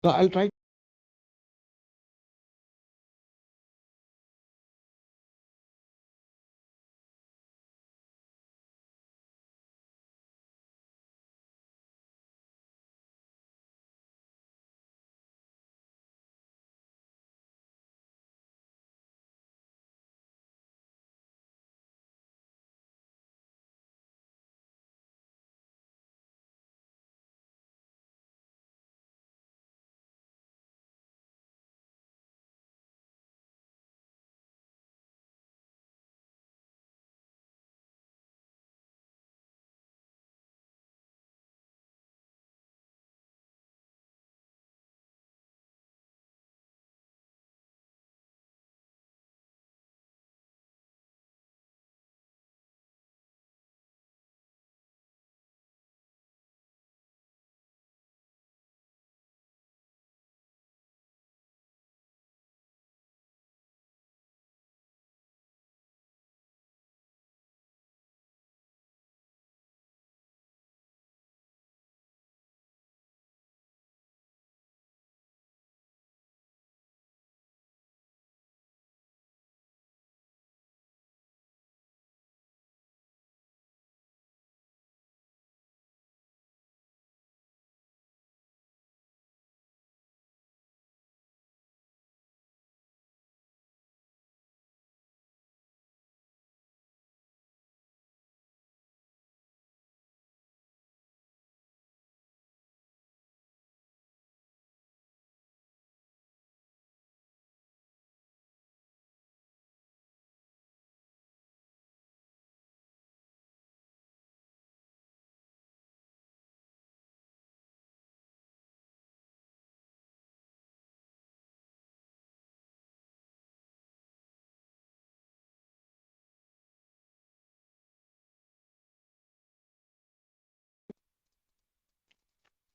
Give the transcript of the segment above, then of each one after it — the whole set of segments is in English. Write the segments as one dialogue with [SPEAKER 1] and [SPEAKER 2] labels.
[SPEAKER 1] So I'll try.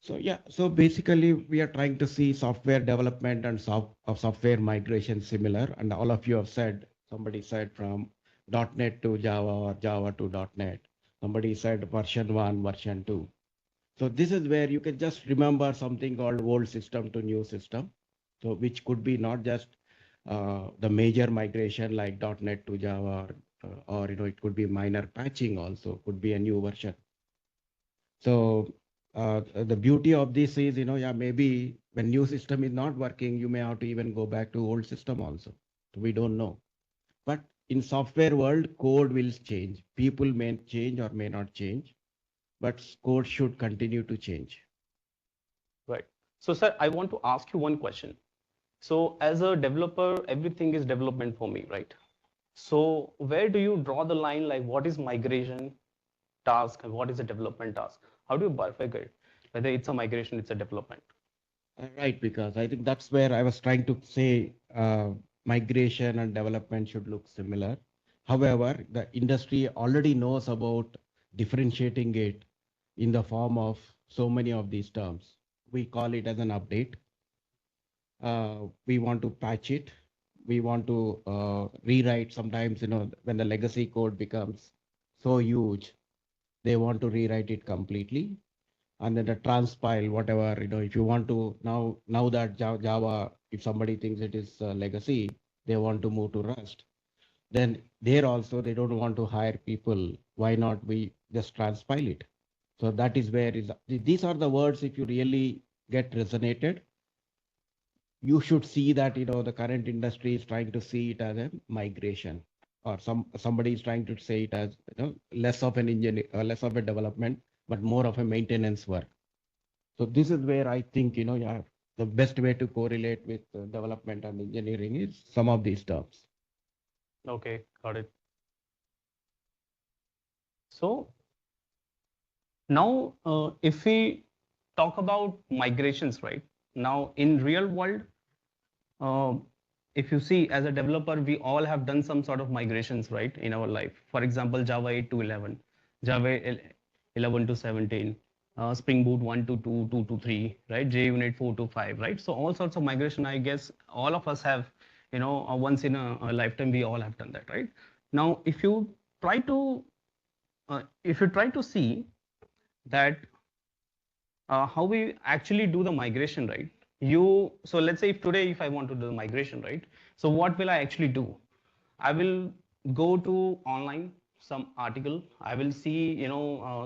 [SPEAKER 1] So yeah, so basically we are trying to see software development and software migration similar. And all of you have said, somebody said from .NET to Java or Java to .NET. Somebody said version 1, version 2. So this is where you can just remember something called old system to new system. So which could be not just the major migration like .NET to Java or it could be minor patching also, could be a new version. So the beauty of this is, yeah, maybe when new system is not working, you may have to even go back to old system also. So we don't know. But in software world, code will change. People may change or may not change, but code should continue to change.
[SPEAKER 2] Right. So, sir, I want to ask you one question. So, as a developer, everything is development for me, right? So, where do you draw the line? Like, what is migration task and what is a development task? How do you bifurcate whether it's a migration, it's a development?
[SPEAKER 1] Right, because I think that's where I was trying to say migration and development should look similar. However, the industry already knows about differentiating it in the form of so many of these terms. We call it as an update. We want to patch it. We want to rewrite. Sometimes, when the legacy code becomes so huge, they want to rewrite it completely. And then the transpile, whatever, if you want to now that Java, if somebody thinks it is legacy, they want to move to Rust. Then there also, they don't want to hire people. Why not we just transpile it? So that is where these are the words, if you really get resonated, you should see that the current industry is trying to see it as a migration, or somebody is trying to say it as less of an engineer, less of a development, but more of a maintenance work. So this is where I think yeah, the best way to correlate with development and engineering is some of these terms.
[SPEAKER 2] Okay, got it. So, now if we talk about migrations, right? Now, in real world, uh, if you see as a developer, we all have done some sort of migrations, right, in our life. For example, Java 8 to 11, Java 11 to 17, Spring Boot 1 to 2, 2 to 3, right, JUnit 4 to 5, right? So all sorts of migration, I guess all of us have, once in a lifetime, we all have done that, right? Now, try to if you try to see that how we actually do the migration, right? So let's say if today, if I want to do the migration, right? So what will I actually do? I will go to online some article. I will see,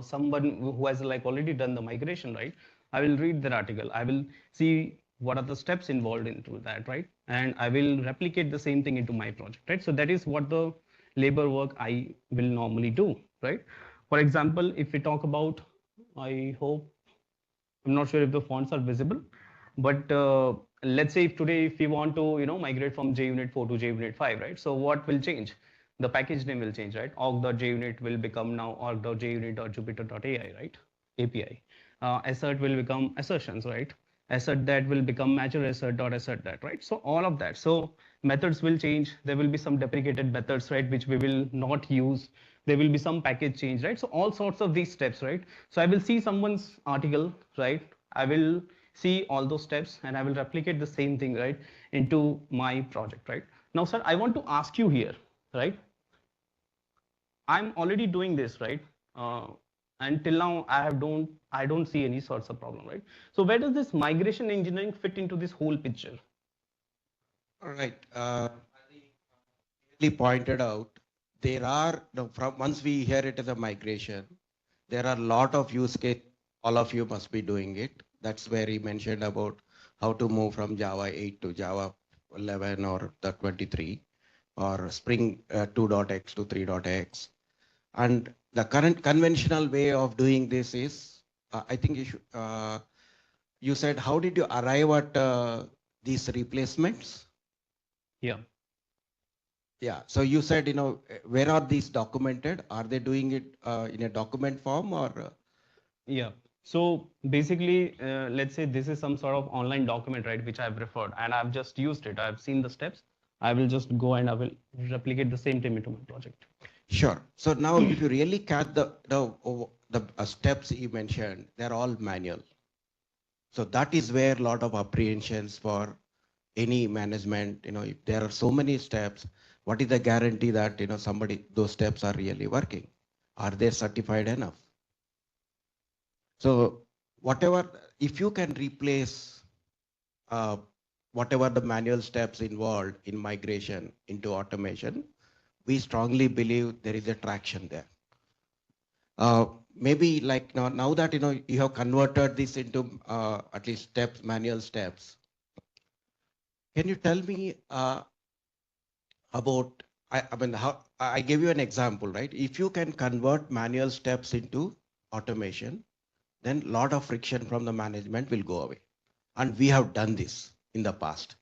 [SPEAKER 2] someone who has like already done the migration, right? I will read that article. I will see what are the steps involved into that, right? And I will replicate the same thing into my project, right? So that is what the labor work I will normally do, right? For example, if we talk about, I hope I'm not sure if the fonts are visible, but let's say if today if we want to migrate from JUnit 4 to JUnit 5, right? So what will change? The package name will change, right? org.junit will become now org.junit.jupyter.ai, right? API. Assert will become assertions, right? Assert that will become matcher assert that, right? So all of that. So methods will change. There will be some deprecated methods, right, which we will not use. There will be some package change, right? So all sorts of these steps, right? So I will see someone's article, right? I will see all those steps and I will replicate the same thing, right, into my project, right? Now, sir, I want to ask you here, right? I'm already doing this, right? And till now, I don't see any sorts of problem, right? So where does this migration engineering fit into this whole picture?
[SPEAKER 1] All right. Clearly pointed out, there are, from once we hear it as a migration, there are a lot of use case. All of you must be doing it. That's where he mentioned about how to move from Java 8 to Java 11 or the 23 or Spring 2.x to 3.x. And the current conventional way of doing this is, I think you said, how did you arrive at these replacements?
[SPEAKER 2] Yeah.
[SPEAKER 1] Yeah. So you said, where are these documented? Are they doing it in a document form or?
[SPEAKER 2] Yeah. So basically, let's say this is some sort of online document, right, which I've referred and I've just used it. I've seen the steps. I will just go and I will replicate the same thing into my project.
[SPEAKER 1] Sure. So now if you really catch the steps you mentioned, they're all manual. So that is where a lot of apprehensions for any management, if there are so many steps, what is the guarantee that, those steps are really working? Are they certified enough? So whatever, if you can replace whatever the manual steps involved in migration into automation, we strongly believe there is a traction there. Maybe like now that, you have converted this into at least steps, manual steps. Can you tell me about, I mean, how I gave you an example, right? If you can convert manual steps into automation, then a lot of friction from the management will go away. And we have done this in the past.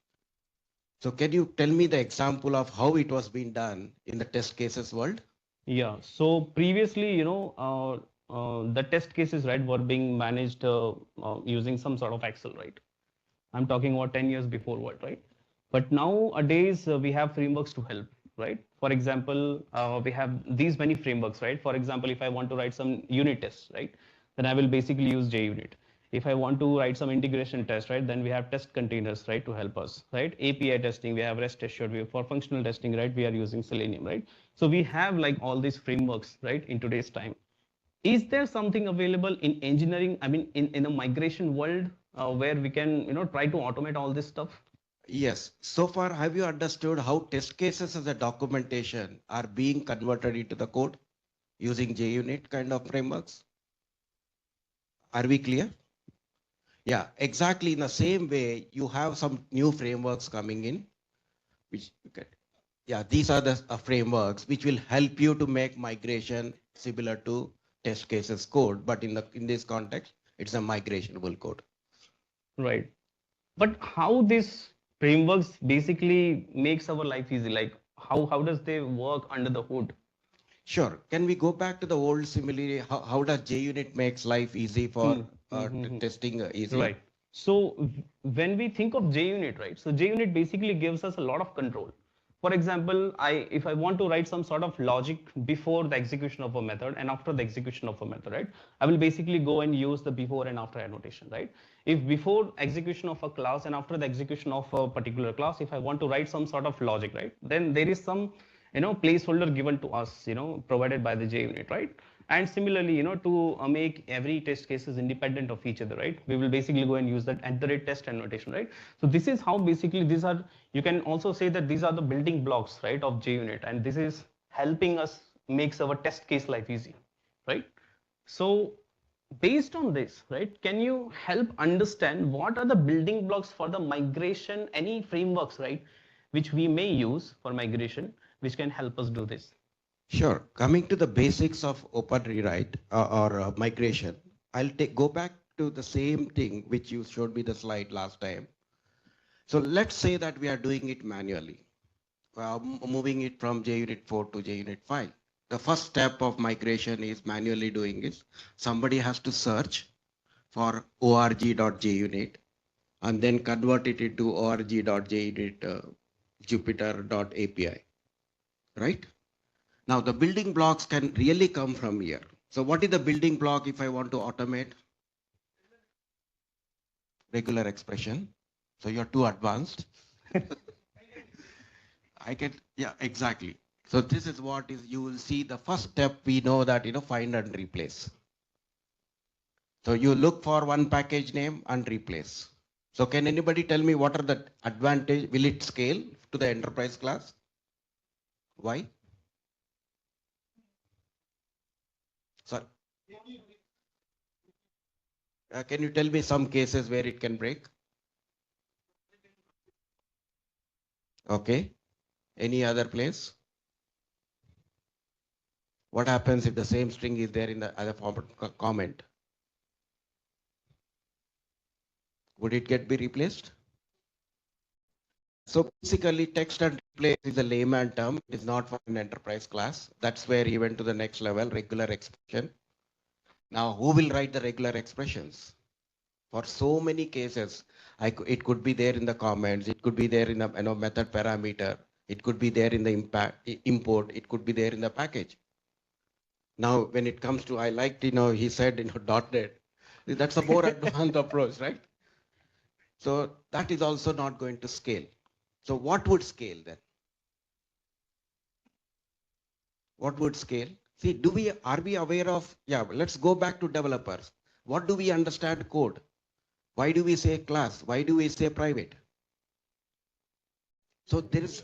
[SPEAKER 1] So can you tell me the example of how it was being done in the test cases world?
[SPEAKER 2] Yeah. So previously, the test cases, right, were being managed using some sort of Excel, right? I'm talking about 10 years before what, right? But nowadays we have frameworks to help, right? For example, we have these many frameworks, right? For example, if I want to write some unit tests, right, then I will basically use JUnit. If I want to write some integration test, right, then we have test containers, right, to help us, right? API testing, we have REST assured. For functional testing, right, we are using Selenium, right? So we have like all these frameworks, right, in today's time. Is there something available in engineering, I mean in a migration world, where we can try to automate all this stuff?
[SPEAKER 1] Yes. So far, have you understood how test cases as a documentation are being converted into the code using JUnit kind of frameworks? Are we clear? Yeah, exactly. In the same way, you have some new frameworks coming in, which yeah, these are the frameworks which will help you to make migration similar to test cases code, but in this context, it's a migrationable code.
[SPEAKER 2] Right. But how this frameworks basically makes our life easy? Like how does they work under the hood?
[SPEAKER 1] Sure. Can we go back to the old simile? How does JUnit makes life easy for testing easy?
[SPEAKER 2] Right. So when we think of JUnit, right? So JUnit basically gives us a lot of control. For example, if I want to write some sort of logic before the execution of a method and after the execution of a method, right? I will basically go and use the before and after annotation, right? If before execution of a class and after the execution of a particular class, if I want to write some sort of logic, right? Then there is some placeholder given to us, provided by the JUnit, right? And similarly, to make every test cases independent of each other, right? We will basically go and use that @test annotation, right? So this is how basically these are, you can also say that these are the building blocks, right, of JUnit, and this is helping us makes our test case life easy, right? So based on this, right, can you help understand what are the building blocks for the migration, any frameworks, right, which we may use for migration, which can help us do this?
[SPEAKER 1] Sure. Coming to the basics of OpenRewrite or migration, I'll go back to the same thing which you showed me the slide last time. So let's say that we are doing it manually, moving it from JUnit 4 to JUnit 5. The first step of migration is manually doing it. Somebody has to search for org.junit and then convert it into org.junit Jupyter.api, right? Now the building blocks can really come from here. So what is the building block if I want to automate? Regular expression. So you're too advanced. I can, yeah, exactly. So this is what is, you will see the first step, we know that, find and replace. So you look for one package name and replace. So can anybody tell me what are the advantage? Will it scale to the enterprise class? Why? Sorry. Can you tell me some cases where it can break? Okay. Any other place? What happens if the same string is there in the other form comment? Would it get be replaced? So basically text and replace is a layman term. It is not for an enterprise class. That's where you went to the next level, regular expression. Now who will write the regular expressions? For so many cases, it could be there in the comments. It could be there in the method parameter. It could be there in the import. It could be there in the package. Now, when it comes to, I liked, he said, .NET. That's a more advanced approach, right? So that is also not going to scale. So what would scale then? What would scale? See, are we aware of, yeah, let's go back to developers. What do we understand code? Why do we say class? Why do we say private? So there is,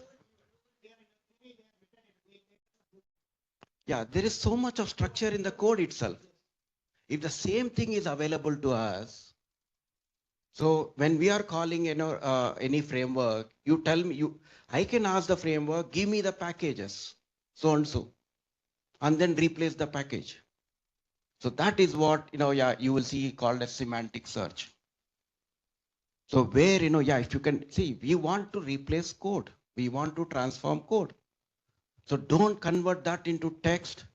[SPEAKER 1] yeah, there is so much of structure in the code itself. If the same thing is available to us, so when we are calling, any framework, you tell me, I can ask the framework, give me the packages, so and so, and then replace the package. So that is what, yeah, you will see called a semantic search. So where, yeah, if you can see, we want to replace code. We want to transform code. So don't convert that into text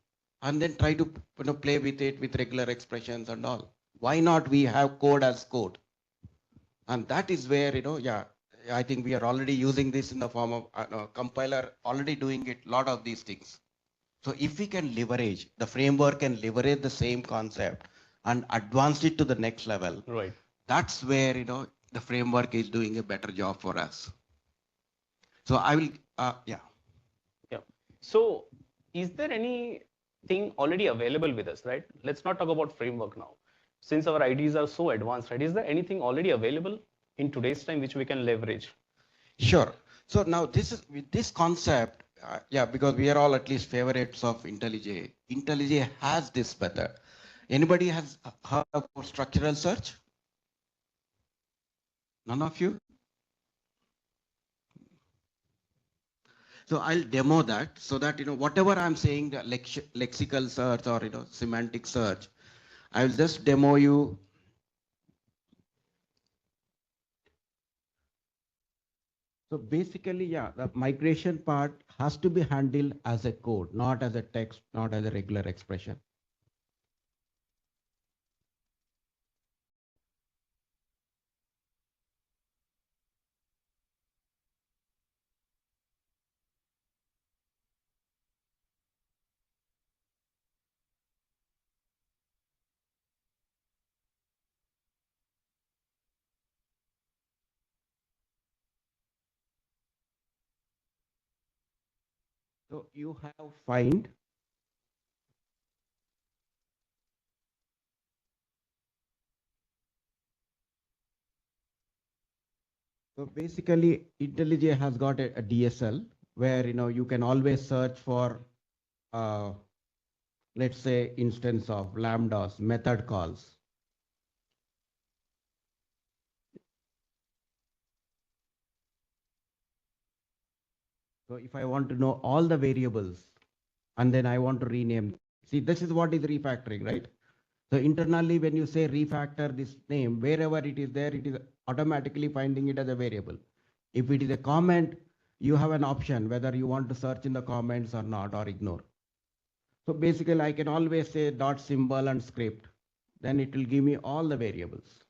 [SPEAKER 1] and then try to play with it with regular expressions and all. Why not we have code as code? And that is where, yeah, I think we are already using this in the form of compiler, already doing it, a lot of these things. So if we can leverage, the framework can leverage the same concept and advance it to the next level.
[SPEAKER 2] Right.
[SPEAKER 1] That's where, the framework is doing a better job for us. So I will, yeah.
[SPEAKER 2] Yeah. So is there anything already available with us, right? Let's not talk about framework now. Since our IDs are so advanced, right? Is there anything already available in today's time which we can leverage?
[SPEAKER 1] Sure. So now this is with this concept, yeah, because we are all at least favorites of IntelliJ. IntelliJ has this method. Anybody has heard of structural search? None of you? So I'll demo that so that, whatever I'm saying, the lexical search or, semantic search, I'll just demo you. So basically, yeah, the migration part has to be handled as a code, not as a text, not as a regular expression. So you have find, So basically, IntelliJ has got a DSL where you can always search for, uh, let's say, instance of lambdas, method calls. So if I want to know all the variables and then I want to rename, see, this is what is refactoring, right? So internally, when you say refactor this name, wherever it is there, it is automatically finding it as a variable. If it is a comment, you have an option whether you want to search in the comments or not, or ignore. So basically, I can always say dot symbol and script. Then it will give me all the variables.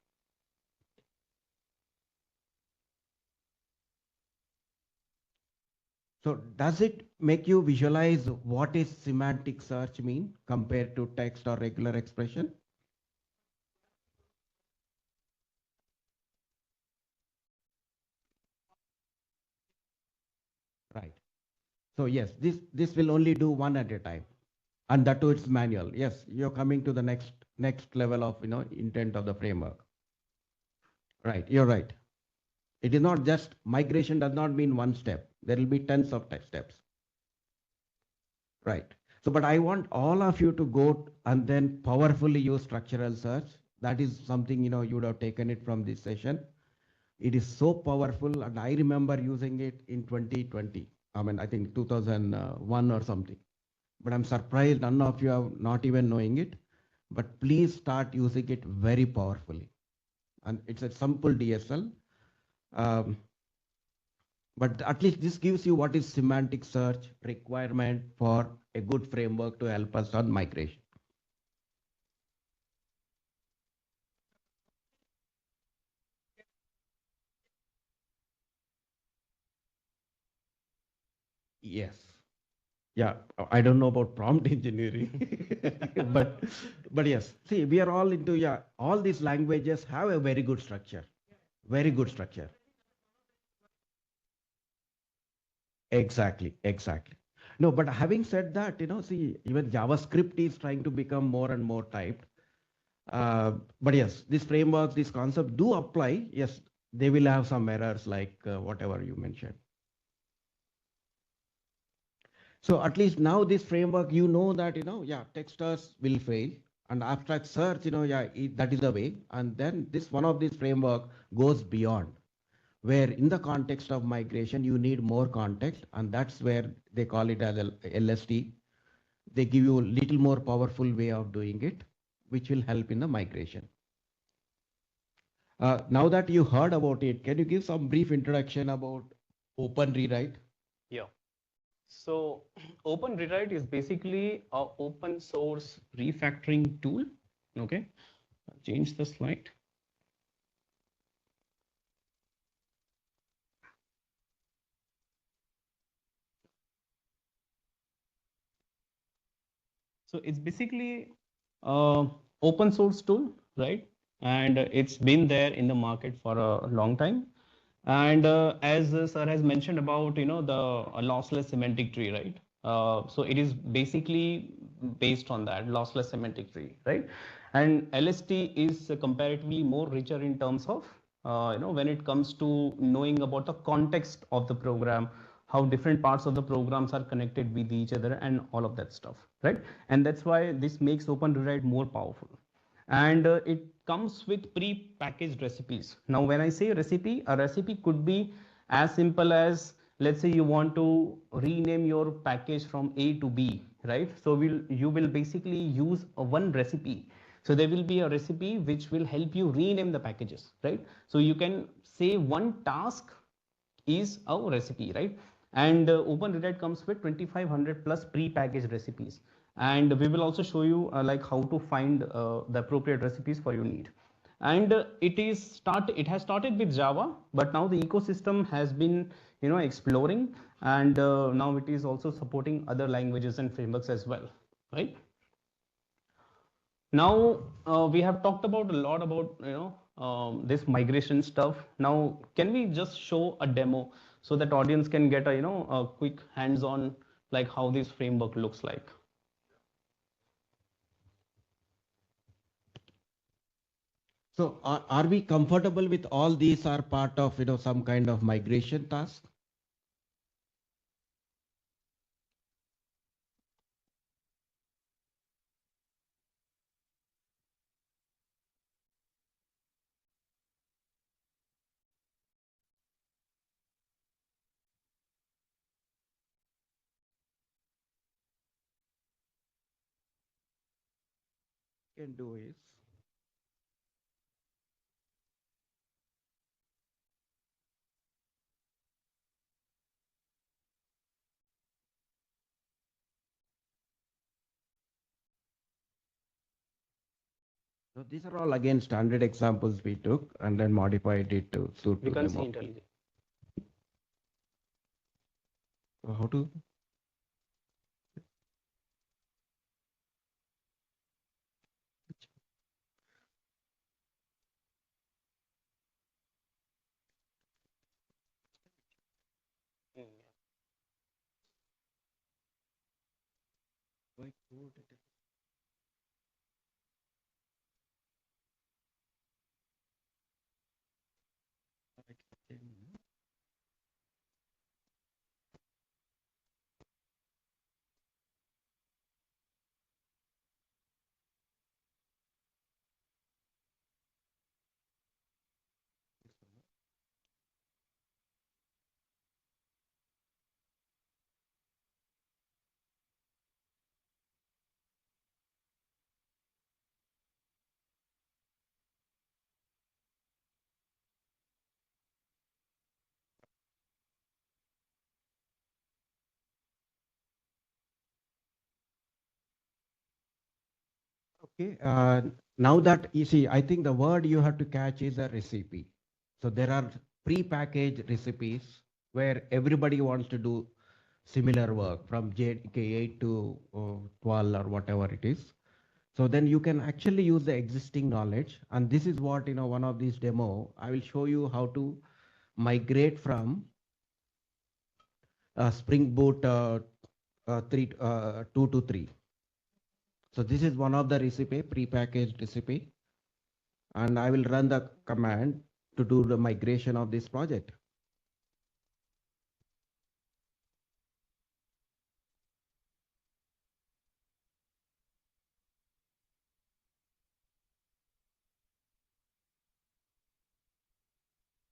[SPEAKER 1] So does it make you visualize what is semantic search mean compared to text or regular expression? Right. So yes, this will only do one at a time, and that too it's manual. Yes, you're coming to the next level of intent of the framework. Right, you're right. It is not just migration does not mean one step. There will be tens of steps. Right. So, but I want all of you to go and then powerfully use structural search. That is something you would have taken it from this session. It is so powerful, and I remember using it in 2020. I mean, I think 2001 or something. But I'm surprised none of you are not even knowing it. But please start using it very powerfully. And it's a simple DSL. Um, but at least this gives you what is semantic search requirement for a good framework to help us on migration. Yes. Yeah, I don't know about prompt engineering, but yes, see, we are all into, yeah, all these languages have a very good structure, very good structure. Exactly, exactly. No, but having said that, see, even JavaScript is trying to become more and more typed. But yes, these frameworks, these concepts do apply. Yes, they will have some errors like whatever you mentioned. So at least now this framework, that, yeah, texters will fail, and abstract search, yeah, that is the way. And then this one of these framework goes beyond, where in the context of migration, you need more context. And that's where they call it as LST. They give you a little more powerful way of doing it, which will help in the migration. Now that you heard about it, can you give some brief introduction about OpenRewrite?
[SPEAKER 2] Yeah. So OpenRewrite is basically a open source refactoring tool. Okay. I'll change the slide. So it's basically open source tool, right? And it's been there in the market for a long time. And as sir has mentioned about the lossless semantic tree, right? So it is basically based on that lossless semantic tree, right? And LST is comparatively more richer in terms of when it comes to knowing about the context of the program, how different parts of the programs are connected with each other, and all of that stuff, right? And that's why this makes OpenRewrite more powerful. And it comes with pre-packaged recipes. Now when I say recipe, a recipe could be as simple as, let's say you want to rename your package from A to B, right? So you will basically use one recipe. So there will be a recipe which will help you rename the packages, right? So you can say one task is a recipe, right? And OpenRewrite comes with 2500 plus pre-packaged recipes. And we will also show you like how to find the appropriate recipes for your need. And it has started with Java, but now the ecosystem has been exploring, and now it is also supporting other languages and frameworks as well, right? Now we have talked about a lot about this migration stuff. Now can we just show a demo so that audience can get a a quick hands-on like how this framework looks like?
[SPEAKER 1] So are we comfortable with all these are part of, some kind of migration task? Can do is so these are all again standard examples we took and then modified it to suit
[SPEAKER 2] We
[SPEAKER 1] to
[SPEAKER 2] can see
[SPEAKER 1] demo.
[SPEAKER 2] intelligence.
[SPEAKER 1] So how to? Why code it is- like, Okay. Now that you see, I think the word you have to catch is a recipe. So there are pre-packaged recipes where everybody wants to do similar work from JK8 to 12 or whatever it is. So then you can actually use the existing knowledge. And this is what, one of these demo, I will show you how to migrate from Spring Boot 2 to 3. So this is one of the recipe, pre-packaged recipe. And I will run the command to do the migration of this project.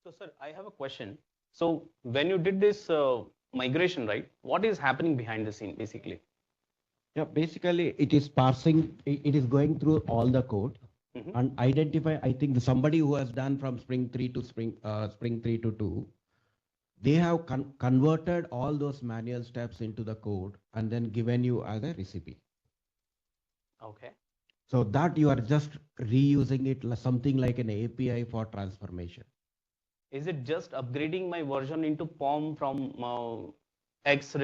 [SPEAKER 2] So, sir, I have a question. So, when you did this migration, right, what is happening behind the scene, basically?
[SPEAKER 1] Yeah, basically it is parsing, it is going through all the code and identify, I think somebody who has done from Spring 3 to Spring 3 to 2, they have converted all those manual steps into the code and then given you as a recipe.
[SPEAKER 2] Okay.
[SPEAKER 1] So that you are just reusing it something like an API for transformation.
[SPEAKER 2] Is it just upgrading my version into POM from X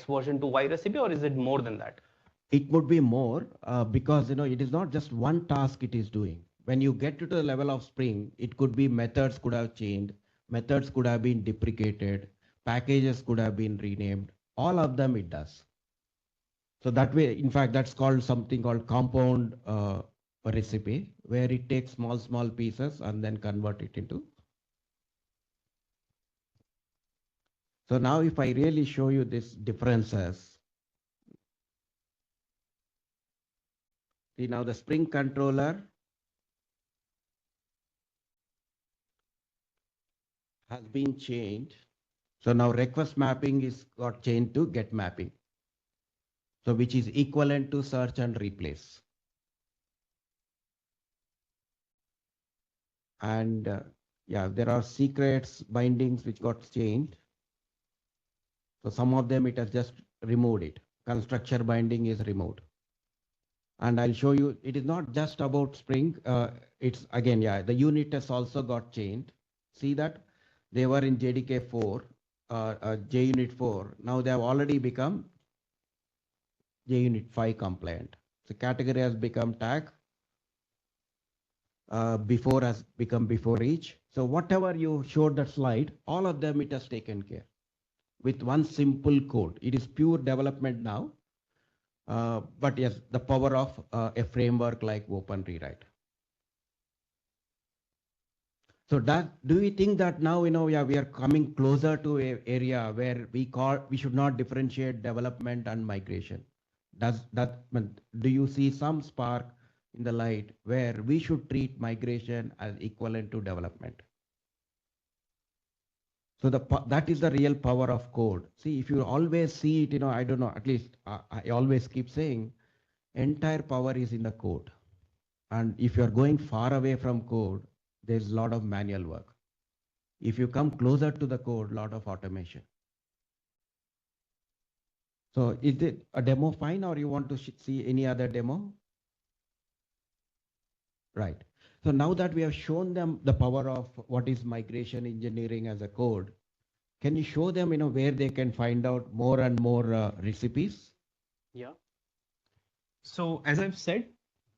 [SPEAKER 2] version to Y recipe, or is it more than that?
[SPEAKER 1] It would be more because it is not just one task it is doing. When you get to the level of Spring, it could be methods could have changed, methods could have been deprecated, packages could have been renamed, all of them it does. So that way, in fact, that's called something called compound recipe, where it takes small pieces and then convert it into. So now if I really show you these differences, see now the Spring controller has been changed. So now request mapping is got changed to get mapping. So which is equivalent to search and replace. And yeah, there are secrets bindings which got changed. So some of them it has just removed it. Constructor binding is removed. And I'll show you, it is not just about Spring. It's again, yeah, the unit tests also got changed. See that they were in JDK 4, JUnit 4. Now they have already become JUnit 5 compliant. So category has become tag. Before has become before each. So whatever you showed that slide, all of them it has taken care with one simple code. It is pure development now. But yes, the power of a framework like OpenRewrite. So do we think that now, yeah, we are coming closer to a area where we should not differentiate development and migration? Do you see some spark in the light where we should treat migration as equivalent to development? So that is the real power of code. See, if you always see it, I don't know, at least I always keep saying entire power is in the code. And if you're going far away from code, there's a lot of manual work. If you come closer to the code, lot of automation. So is it a demo fine, or you want to see any other demo? Right. So now that we have shown them the power of what is migration engineering as a code, can you show them, where they can find out more and more recipes?
[SPEAKER 2] Yeah. So as I've said,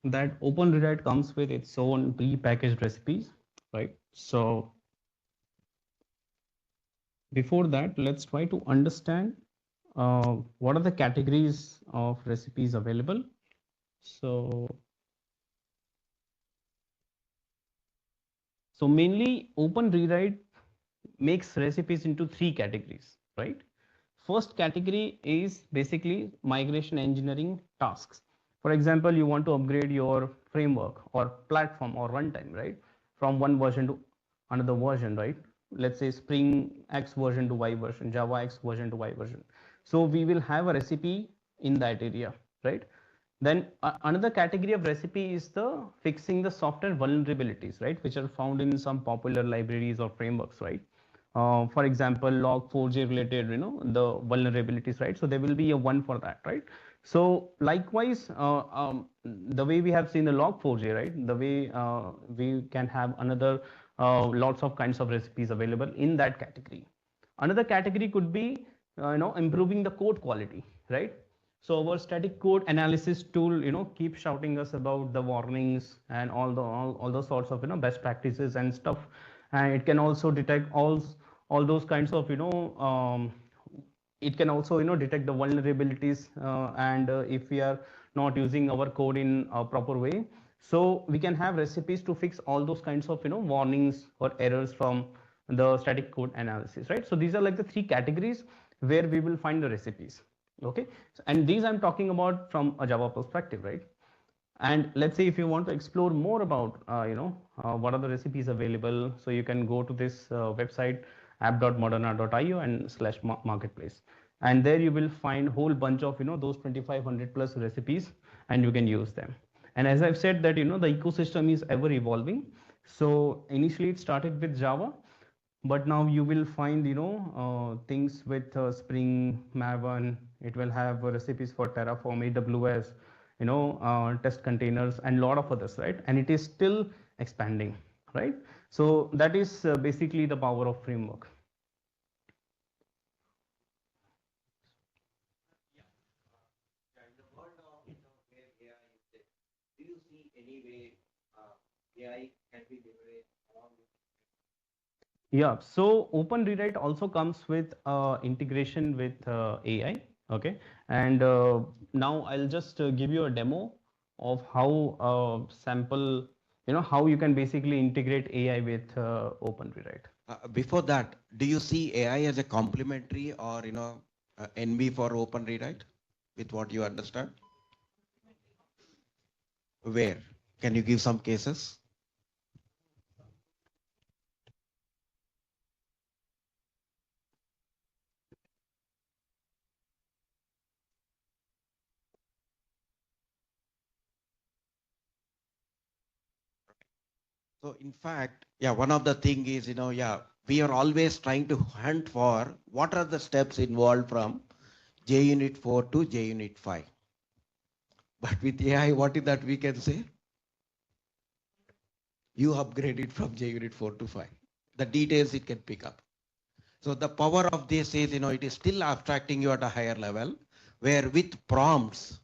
[SPEAKER 2] that OpenRewrite comes with its own pre-packaged recipes, right? So before that, let's try to understand what are the categories of recipes available. So mainly OpenRewrite makes recipes into three categories, right? First category is basically migration engineering tasks. For example, you want to upgrade your framework or platform or runtime, right? From one version to another version, right? Let's say Spring X version to Y version, Java X version to Y version. So we will have a recipe in that area, right? Then another category of recipe is the fixing the software vulnerabilities, right? Which are found in some popular libraries or frameworks, right? For example, log4j related, the vulnerabilities, right? So there will be a one for that, right? So likewise, the way we have seen the log4j, right? The way we can have another lots of kinds of recipes available in that category. Another category could be, improving the code quality, right? So our static code analysis tool, keep shouting us about the warnings and all those sorts of, best practices and stuff. And it can also detect all those kinds of, it can also, detect the vulnerabilities, and if we are not using our code in a proper way. So we can have recipes to fix all those kinds of, warnings or errors from the static code analysis, right? So these are like the three categories where we will find the recipes. Okay, and these I'm talking about from a Java perspective, right? And let's say if you want to explore more about what are the recipes available, so you can go to this website app.moderna.io and slash marketplace, and there you will find whole bunch of those 2500 plus recipes, and you can use them. And as I've said that the ecosystem is ever evolving. So initially it started with Java, but now you will find things with Spring, Maven. It will have recipes for Terraform, AWS, test containers, and a lot of others, right? And it is still expanding, right? So that is basically the power of framework.
[SPEAKER 1] In the world of where AI is there, do you see any way AI can be leveraged along with?
[SPEAKER 2] Yeah, so OpenRewrite also comes with integration with AI. Okay, and now I'll just give you a demo of how sample, how you can basically integrate AI with OpenRewrite.
[SPEAKER 1] Before that, do you see AI as a complementary or NB for open rewrite with what you understand? Where? Can you give some cases? So in fact, yeah, one of the thing is, yeah, we are always trying to hunt for what are the steps involved from JUnit 4 to JUnit 5. But with AI, what is that we can say? You upgrade it from JUnit 4 to 5. The details it can pick up. So the power of this is, it is still abstracting you at a higher level, where with prompts,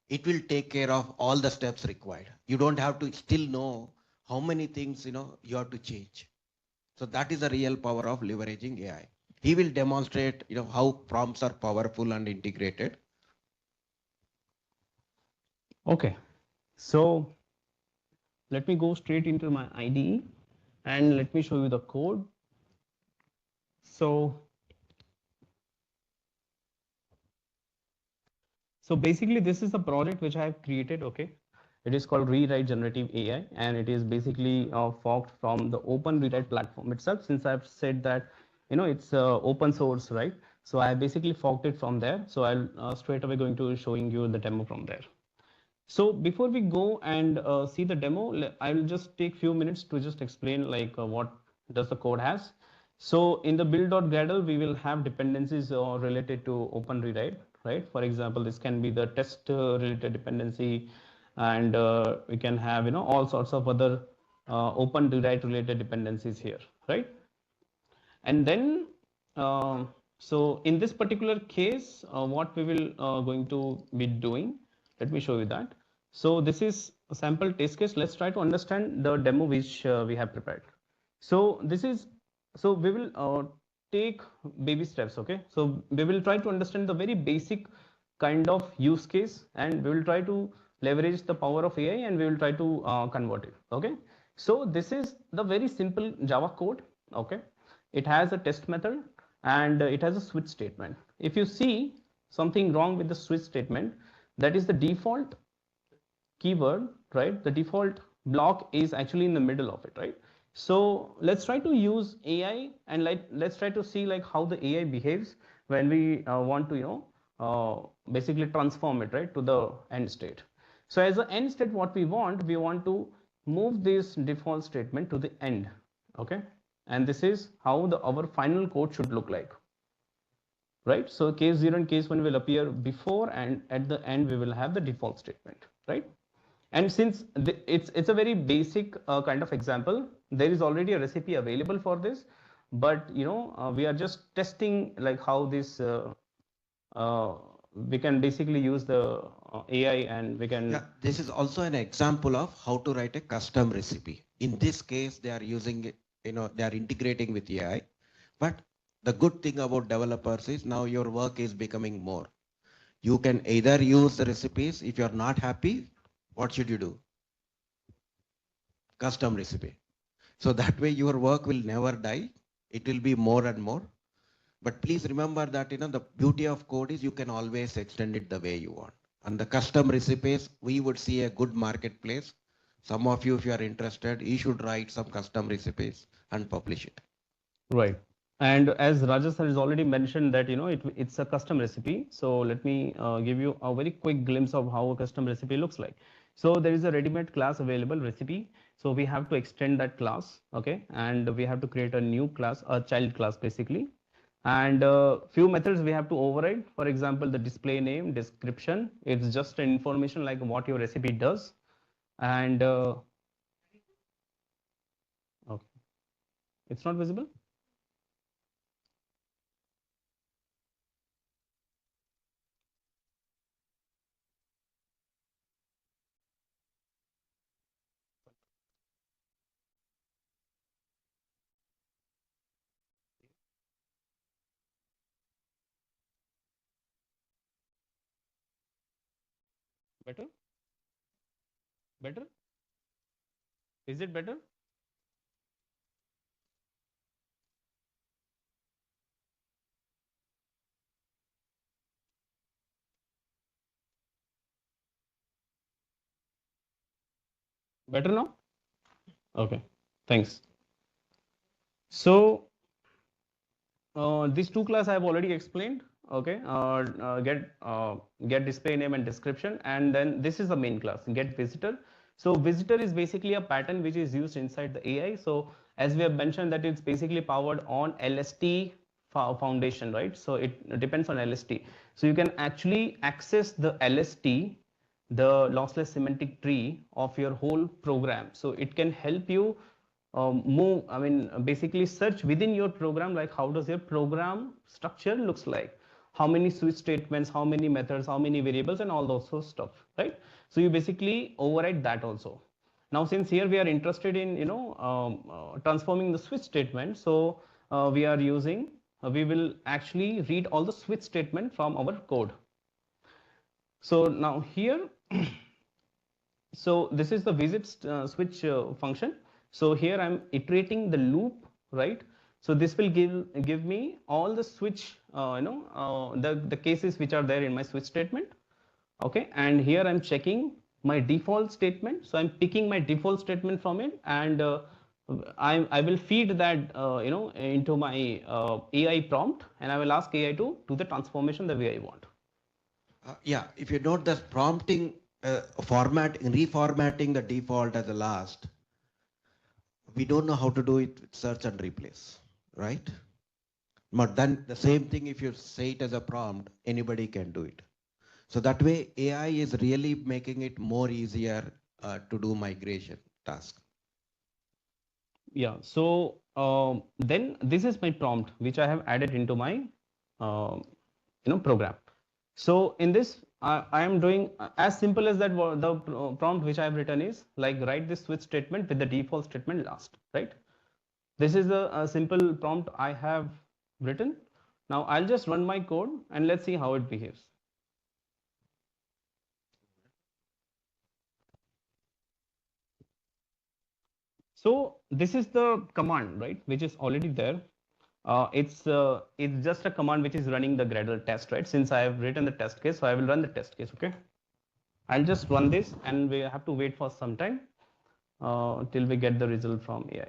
[SPEAKER 1] it will take care of all the steps required. You don't have to still know how many things, you have to change. So that is the real power of leveraging AI. He will demonstrate, how prompts are powerful and integrated.
[SPEAKER 2] Okay, so let me go straight into my IDE. And let me show you the code. So basically this is a project which I have created. Okay, it is called Rewrite Generative AI, and it is basically forked from the OpenRewrite platform itself. Since I've said that it's open source, right? So I basically forked it from there. So I'll straight away going to showing you the demo from there. So before we go and see the demo, I will just take few minutes to just explain like what does the code has. So in the build.gradle, we will have dependencies related to OpenRewrite, right? For example, this can be the test related dependency, and we can have all sorts of other OpenRewrite related dependencies here, right? And then so in this particular case, what we will going to be doing, let me show you that. So this is a sample test case. Let's try to understand the demo which we have prepared. So this is, so we will take baby steps. Okay, so we will try to understand the very basic kind of use case, and we will try to leverage the power of AI, and we will try to convert it. Okay, so this is the very simple Java code. Okay, it has a test method, and it has a switch statement. If you see something wrong with the switch statement, that is the default keyword, right? The default block is actually in the middle of it, right? So let's try to use AI, and let's try to see like how the AI behaves when we want to basically transform it, right, to the end state. So as the end state, what we want to move this default statement to the end. Okay, and this is how our final code should look like, right? So case 0 and case 1 will appear before, and at the end we will have the default statement, right? And since it's a very basic kind of example, there is already a recipe available for this, but we are just testing like how this uh, we can basically use the AI, and we can.
[SPEAKER 1] Yeah, this is also an example of how to write a custom recipe. In this case, they are using it, they are integrating with AI. But the good thing about developers is now your work is becoming more. You can either use the recipes. If you're not happy, what should you do? Custom recipe. So that way your work will never die. It will be more and more. But please remember that the beauty of code is you can always extend it the way you want. And the custom recipes, we would see a good marketplace. Some of you, if you are interested, you should write some custom recipes and publish it.
[SPEAKER 2] Right. And as Rajas has already mentioned that it's a custom recipe. So let me give you a very quick glimpse of how a custom recipe looks like. So there is a ready-made class available, recipe. So we have to extend that class, okay, and we have to create a new class, a child class basically. And few methods we have to override. For example, the display name, description. It's just an information like what your recipe does. And okay, it's not visible. Better? Better? Is it better? Better now? Okay, thanks. So these two class I have already explained. Okay, get display name and description, and then this is the main class, get visitor. So visitor is basically a pattern which is used inside the AI. So as we have mentioned that it's basically powered on LST foundation, right? So it depends on LST. So you can actually access the LST, the lossless semantic tree of your whole program. So it can help you move, I mean basically search within your program, like how does your program structure looks like, how many switch statements, how many methods, how many variables, and all those sort of stuff, right? So you basically override that also. Now since here we are interested in transforming the switch statement, so we are using we will actually read all the switch statement from our code. So now here so this is the visit switch function. So here I'm iterating the loop, right? So this will give me all the switch, the cases which are there in my switch statement. Okay, and here I'm checking my default statement. So I'm picking my default statement from it, and I will feed that into my AI prompt, and I will ask AI to do the transformation the way I want.
[SPEAKER 1] Yeah, if you note the prompting reformatting the default as the last, we don't know how to do it with search and replace, right? But then the same thing, if you say it as a prompt, anybody can do it. So that way, AI is really making it more easier to do migration task.
[SPEAKER 2] Yeah. So then this is my prompt which I have added into my program. So in this, I am doing as simple as that. The prompt which I have written is like write this switch statement with the default statement last, right? This is a simple prompt I have written. Now I'll just run my code and let's see how it behaves. So this is the command, right, which is already there. It's just a command which is running the Gradle test, right? Since I have written the test case, so I will run the test case. Okay, I'll just run this, and we have to wait for some time till we get the result from AI.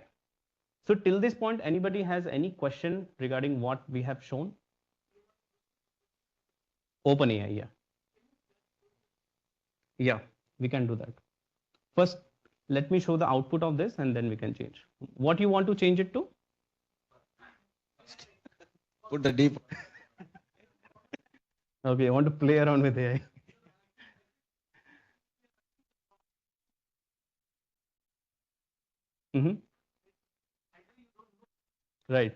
[SPEAKER 2] So till this point, anybody has any question regarding what we have shown? OpenAI, yeah, yeah, we can do that. First, let me show the output of this, and then we can change. What you want to change it to?
[SPEAKER 1] Put the deep.
[SPEAKER 2] Okay, I want to play around with AI. Mm-hmm. Right,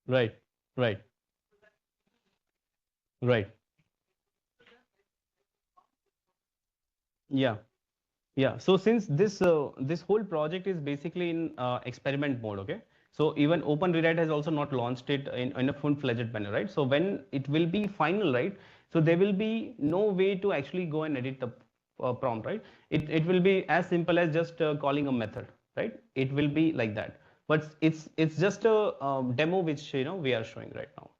[SPEAKER 2] right, right, right. Yeah. Yeah, so since this whole project is basically in experiment mode, okay? So even OpenRewrite has also not launched it in a full-fledged manner, right? So when it will be final, right? So there will be no way to actually go and edit the prompt, right? It will be as simple as just calling a method, right? It will be like that. But it's just a demo which we are showing right now.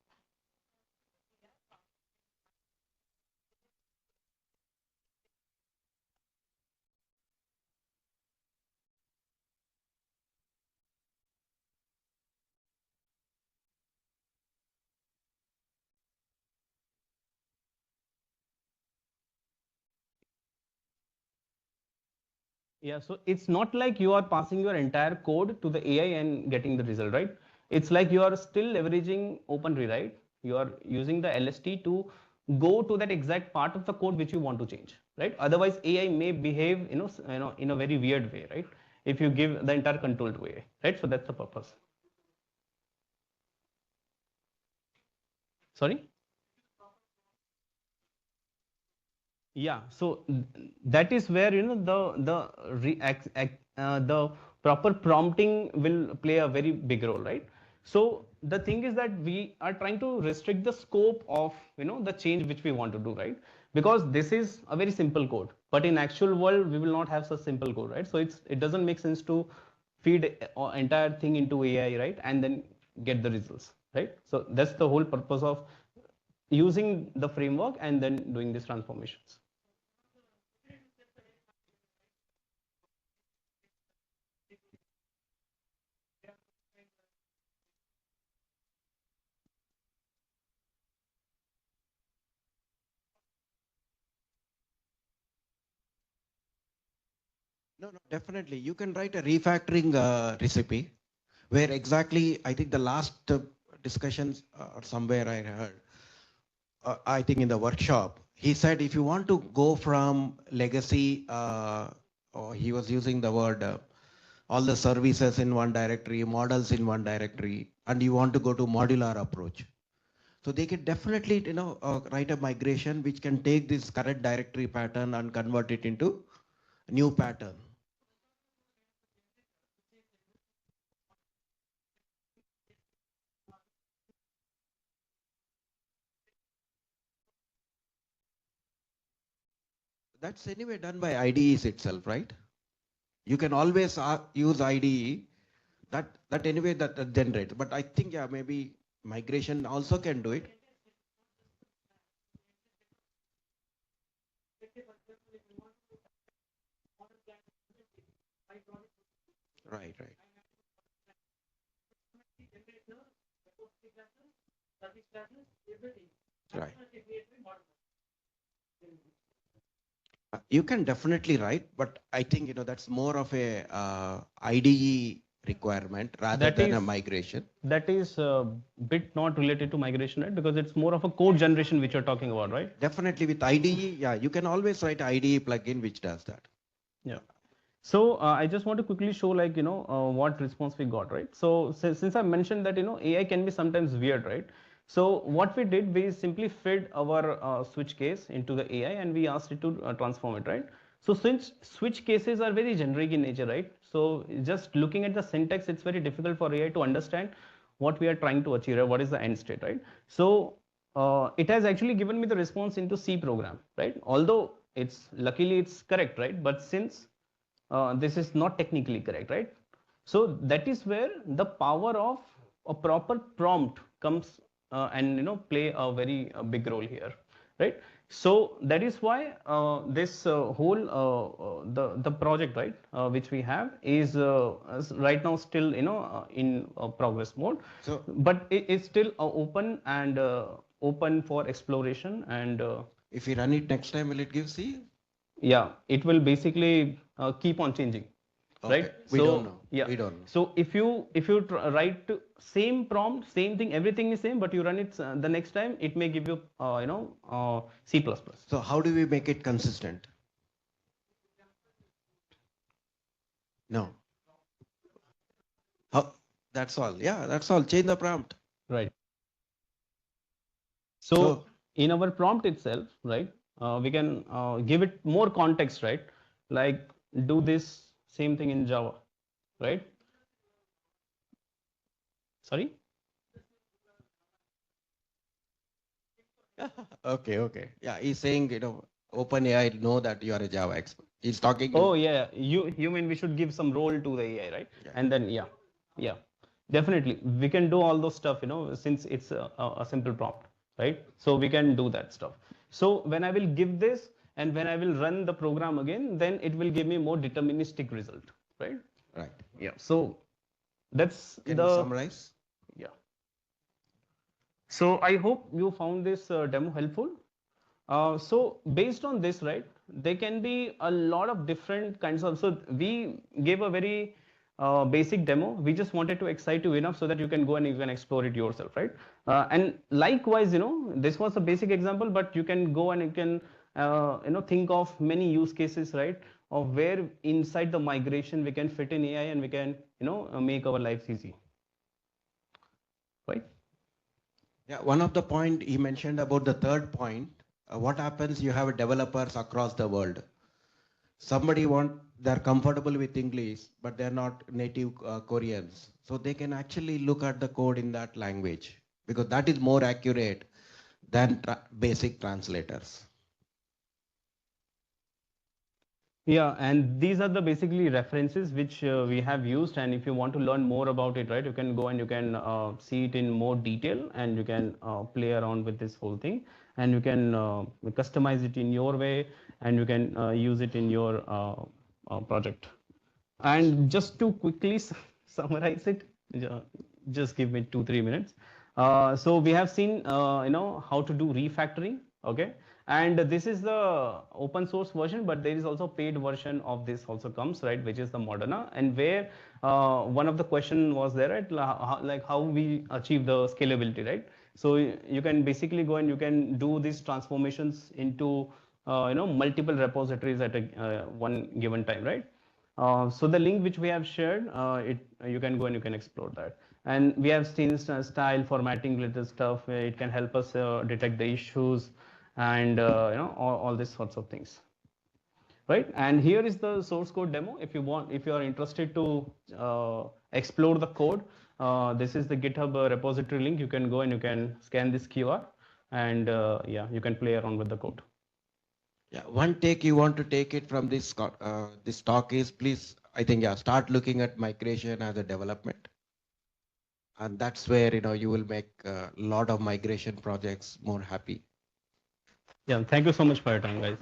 [SPEAKER 2] Yeah, so it's not like you are passing your entire code to the AI and getting the result, right? It's like you are still leveraging OpenRewrite. You are using the LST to go to that exact part of the code which you want to change, right? Otherwise, AI may behave, in a very weird way, right? If you give the entire control to AI, right? So that's the purpose. Sorry? Yeah, so that is where the proper prompting will play a very big role, right? So the thing is that we are trying to restrict the scope of the change which we want to do, right? Because this is a very simple code, but in actual world we will not have such simple code, right? So it doesn't make sense to feed entire thing into AI, right, and then get the results, right? So that's the whole purpose of using the framework and then doing these transformations.
[SPEAKER 1] No, definitely. You can write a refactoring recipe where exactly, I think the last discussions or somewhere I heard, I think in the workshop, he said if you want to go from legacy, or he was using the word, all the services in one directory, models in one directory, and you want to go to modular approach. So they can definitely, write a migration which can take this current directory pattern and convert it into new pattern. That's anyway done by IDEs itself, right? You can always use IDE that anyway that generates. But I think, yeah, maybe migration also can do it. Right, right. Right. You can definitely write, but I think, that's more of a IDE requirement rather than a migration.
[SPEAKER 2] That is a bit not related to migration, right? Because it's more of a code generation which you're talking about, right?
[SPEAKER 1] Definitely with IDE, yeah, you can always write IDE plugin which does that.
[SPEAKER 2] Yeah. So I just want to quickly show what response we got, right? So since I mentioned that, AI can be sometimes weird, right? So what we did, we simply fed our switch case into the AI and we asked it to transform it, right? So since switch cases are very generic in nature, right? So just looking at the syntax, it's very difficult for AI to understand what we are trying to achieve, or what is the end state, right? So it has actually given me the response into C program, right? Although luckily it's correct, right? But since this is not technically correct, right? So that is where the power of a proper prompt comes and play a very big role here, right? So that is why this whole the project, right, which we have is right now still in progress mode.
[SPEAKER 1] So,
[SPEAKER 2] but it is still open and open for exploration. And
[SPEAKER 1] if we run it next time, will it give C?
[SPEAKER 2] yeah, it will basically keep on changing.
[SPEAKER 1] Okay.
[SPEAKER 2] Right?
[SPEAKER 1] We
[SPEAKER 2] So
[SPEAKER 1] don't know.
[SPEAKER 2] yeah,
[SPEAKER 1] We don't know.
[SPEAKER 2] so if you write same prompt, same thing, everything is same, but you run it the next time, it may give you C++.
[SPEAKER 1] So how do we make it consistent? No. How? That's all. Yeah, that's all. Change the prompt.
[SPEAKER 2] Right. So in our prompt itself, right, we can give it more context, right? Like do this same thing in Java, right? Sorry?
[SPEAKER 1] Okay, okay. Yeah, he's saying, OpenAI know that you are a Java expert. He's talking.
[SPEAKER 2] Oh yeah, you mean we should give some role to the AI, right?
[SPEAKER 1] Yeah.
[SPEAKER 2] And then yeah, definitely we can do all those stuff, since it's a simple prompt, right? So we can do that stuff. So when I will give this and when I will run the program again, then it will give me more deterministic result, right?
[SPEAKER 1] Right.
[SPEAKER 2] Yeah. So that's
[SPEAKER 1] Can you summarize?
[SPEAKER 2] Yeah. So I hope you found this demo helpful. So based on this, right, there can be a lot of different kinds of. So we gave a very basic demo. We just wanted to excite you enough so that you can go and you can explore it yourself, right? And likewise, this was a basic example, but you can go and you can think of many use cases, right, of where inside the migration we can fit in AI and we can make our lives easy, right?
[SPEAKER 1] Yeah, one of the point he mentioned about the third point, what happens, you have developers across the world. They're comfortable with English, but they're not native Koreans. So they can actually look at the code in that language because that is more accurate than basic translators.
[SPEAKER 2] Yeah, and these are the basically references which we have used. And if you want to learn more about it, right, you can go and you can see it in more detail and you can play around with this whole thing and you can customize it in your way and you can use it in your project. And just to quickly summarize it, just give me 2-3 minutes. So we have seen, how to do refactoring. Okay. And this is the open source version, but there is also paid version of this also comes, right, which is the Moderna, and where one of the question was there, right, like how we achieve the scalability, right? So you can basically go and you can do these transformations into multiple repositories at one given time, right? So the link which we have shared, you can go and you can explore that. And we have seen style formatting related stuff. It can help us detect the issues and all these sorts of things, right? And here is the source code demo. If you are interested to explore the code, this is the GitHub repository link. You can go and you can scan this QR and yeah, you can play around with the code.
[SPEAKER 1] Yeah, one take you want to take it from this talk is, please, I think, yeah, start looking at migration as a development, and that's where you will make a lot of migration projects more happy.
[SPEAKER 2] Yeah, thank you so much for your time, guys.